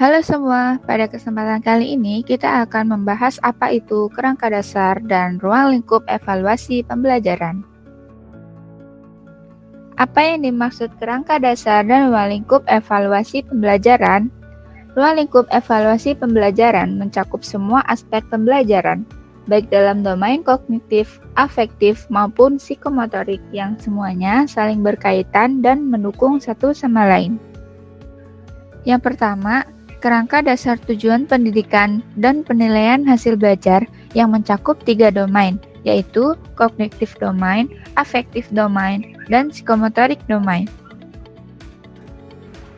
Halo semua, pada kesempatan kali ini kita akan membahas apa itu kerangka dasar dan ruang lingkup evaluasi pembelajaran. Apa yang dimaksud kerangka dasar dan ruang lingkup evaluasi pembelajaran? Ruang lingkup evaluasi pembelajaran mencakup semua aspek pembelajaran, baik dalam domain kognitif, afektif, maupun psikomotorik yang semuanya saling berkaitan dan mendukung satu sama lain. Yang pertama, kerangka dasar tujuan pendidikan dan penilaian hasil belajar yang mencakup 3 domain, yaitu kognitif domain, afektif domain, dan psikomotorik domain.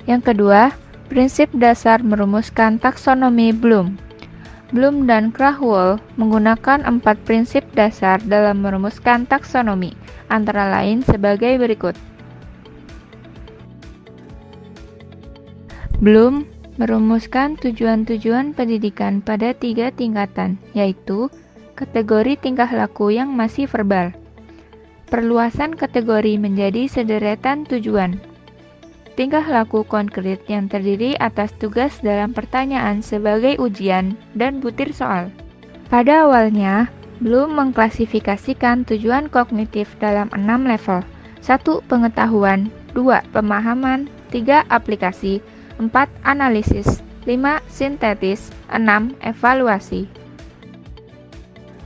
Yang kedua, prinsip dasar merumuskan taksonomi Bloom. Bloom dan Krahuel menggunakan 4 prinsip dasar dalam merumuskan taksonomi, antara lain sebagai berikut. Bloom merumuskan tujuan-tujuan pendidikan pada 3 tingkatan, yaitu kategori tingkah laku yang masih verbal, perluasan kategori menjadi sederetan tujuan, tingkah laku konkret yang terdiri atas tugas dalam pertanyaan sebagai ujian dan butir soal. Pada awalnya, Bloom mengklasifikasikan tujuan kognitif dalam 6 level: 1. Pengetahuan, 2. Pemahaman, 3. Aplikasi, 4. Analisis, 5. Sintetis, 6. Evaluasi.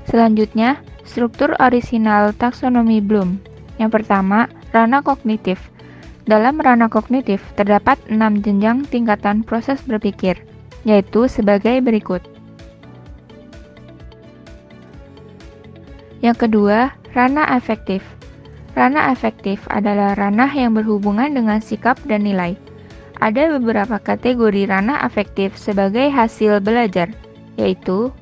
Selanjutnya, struktur orisinal taksonomi Bloom. Yang pertama, ranah kognitif. Dalam ranah kognitif, terdapat 6 jenjang tingkatan proses berpikir, yaitu sebagai berikut. Yang kedua, ranah afektif. Ranah afektif adalah ranah yang berhubungan dengan sikap dan nilai. Ada beberapa kategori ranah afektif sebagai hasil belajar, yaitu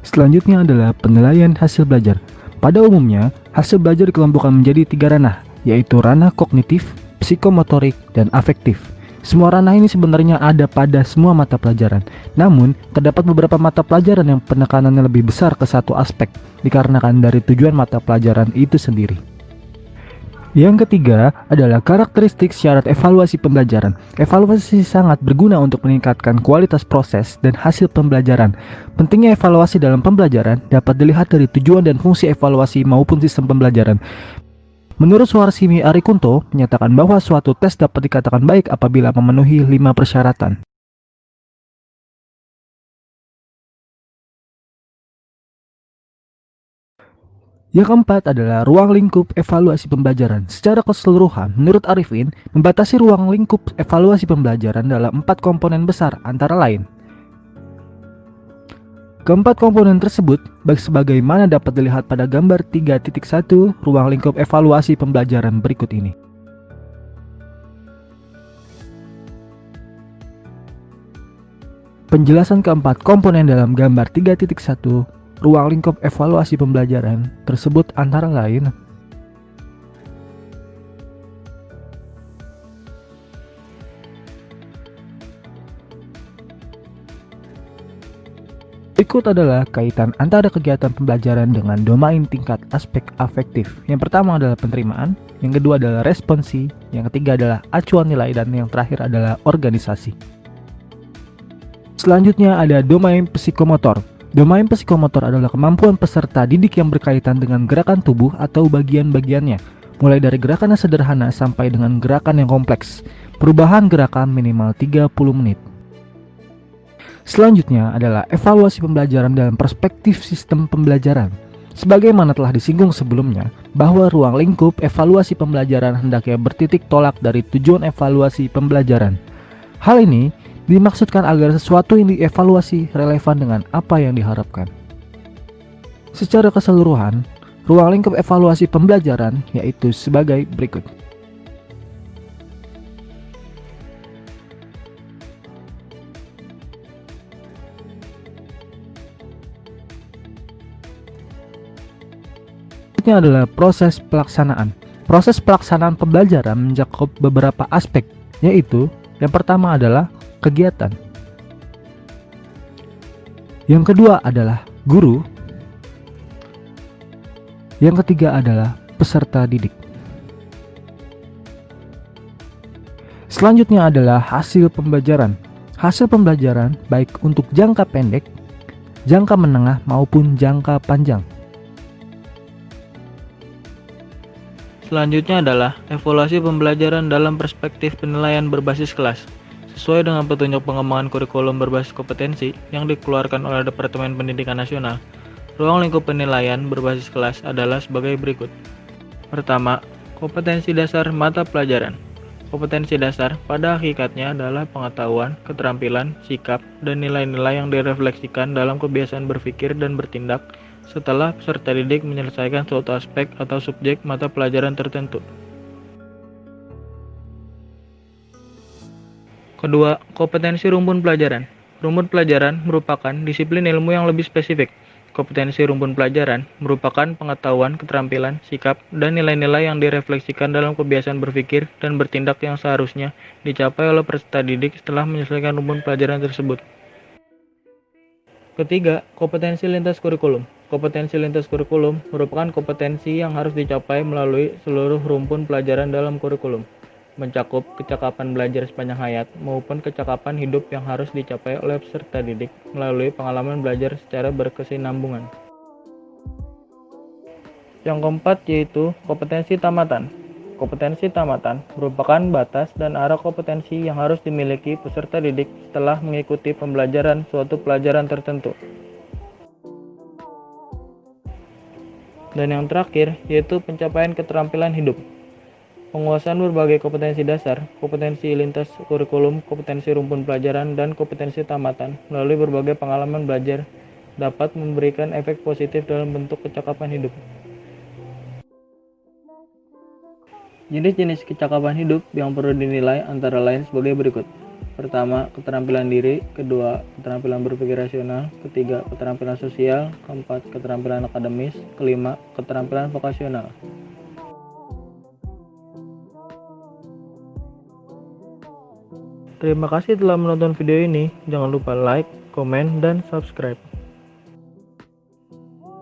Selanjutnya adalah penilaian hasil belajar. Pada umumnya, hasil belajar dikelompokkan menjadi 3 ranah, yaitu ranah kognitif, psikomotorik, dan afektif. Semua ranah ini sebenarnya ada pada semua mata pelajaran. Namun, terdapat beberapa mata pelajaran yang penekanannya lebih besar ke satu aspek, dikarenakan dari tujuan mata pelajaran itu sendiri. Yang ketiga adalah karakteristik syarat evaluasi pembelajaran. Evaluasi sangat berguna untuk meningkatkan kualitas proses dan hasil pembelajaran. Pentingnya evaluasi dalam pembelajaran dapat dilihat dari tujuan dan fungsi evaluasi maupun sistem pembelajaran. Menurut Suharsimi Arikunto, menyatakan bahwa suatu tes dapat dikatakan baik apabila memenuhi 5 persyaratan. Yang keempat adalah ruang lingkup evaluasi pembelajaran. Secara keseluruhan, menurut Arifin, membatasi ruang lingkup evaluasi pembelajaran dalam 4 komponen besar, antara lain. Keempat komponen tersebut, sebagaimana dapat dilihat pada gambar 3.1 ruang lingkup evaluasi pembelajaran berikut ini. Penjelasan keempat komponen dalam gambar 3.1 ruang lingkup evaluasi pembelajaran tersebut antara lain: berikut adalah kaitan antara kegiatan pembelajaran dengan domain tingkat aspek afektif. Yang pertama adalah penerimaan, yang kedua adalah responsi, yang ketiga adalah acuan nilai, dan yang terakhir adalah organisasi. Selanjutnya ada domain psikomotor. Domain psikomotor adalah kemampuan peserta didik yang berkaitan dengan gerakan tubuh atau bagian-bagiannya, mulai dari gerakan yang sederhana sampai dengan gerakan yang kompleks. Perubahan gerakan minimal 30 menit. Selanjutnya adalah evaluasi pembelajaran dalam perspektif sistem pembelajaran. Sebagaimana telah disinggung sebelumnya, bahwa ruang lingkup evaluasi pembelajaran hendaknya bertitik tolak dari tujuan evaluasi pembelajaran. Hal ini dimaksudkan agar sesuatu yang dievaluasi relevan dengan apa yang diharapkan. Secara keseluruhan, ruang lingkup evaluasi pembelajaran yaitu sebagai berikut. Selanjutnya adalah proses pelaksanaan. Proses pelaksanaan pembelajaran mencakup beberapa aspek, yaitu yang pertama adalah kegiatan. Yang kedua adalah guru. Yang ketiga adalah peserta didik. Selanjutnya adalah hasil pembelajaran. Hasil pembelajaran baik untuk jangka pendek, jangka menengah maupun jangka panjang. Selanjutnya adalah evaluasi pembelajaran dalam perspektif penilaian berbasis kelas. Sesuai dengan petunjuk pengembangan kurikulum berbasis kompetensi yang dikeluarkan oleh Departemen Pendidikan Nasional, ruang lingkup penilaian berbasis kelas adalah sebagai berikut. Pertama, kompetensi dasar mata pelajaran. Kompetensi dasar pada hakikatnya adalah pengetahuan, keterampilan, sikap, dan nilai-nilai yang direfleksikan dalam kebiasaan berpikir dan bertindak setelah peserta didik menyelesaikan suatu aspek atau subjek mata pelajaran tertentu. Kedua, kompetensi rumpun pelajaran. Rumpun pelajaran merupakan disiplin ilmu yang lebih spesifik. Kompetensi rumpun pelajaran merupakan pengetahuan, keterampilan, sikap, dan nilai-nilai yang direfleksikan dalam kebiasaan berpikir dan bertindak yang seharusnya dicapai oleh peserta didik setelah menyelesaikan rumpun pelajaran tersebut. Ketiga, kompetensi lintas kurikulum. Kompetensi lintas kurikulum merupakan kompetensi yang harus dicapai melalui seluruh rumpun pelajaran dalam kurikulum, mencakup kecakapan belajar sepanjang hayat maupun kecakapan hidup yang harus dicapai oleh peserta didik melalui pengalaman belajar secara berkesinambungan. Yang keempat yaitu kompetensi tamatan. Kompetensi tamatan merupakan batas dan arah kompetensi yang harus dimiliki peserta didik setelah mengikuti pembelajaran suatu pelajaran tertentu. Dan yang terakhir yaitu pencapaian keterampilan hidup. Penguasaan berbagai kompetensi dasar, kompetensi lintas kurikulum, kompetensi rumpun pelajaran, dan kompetensi tamatan melalui berbagai pengalaman belajar dapat memberikan efek positif dalam bentuk kecakapan hidup. Jenis-jenis kecakapan hidup yang perlu dinilai antara lain sebagai berikut. Pertama, keterampilan diri. Kedua, keterampilan berpikir rasional. Ketiga, keterampilan sosial. Keempat, keterampilan akademis. Kelima, keterampilan vokasional. Terima kasih telah menonton video ini. Jangan lupa like, komen, dan subscribe.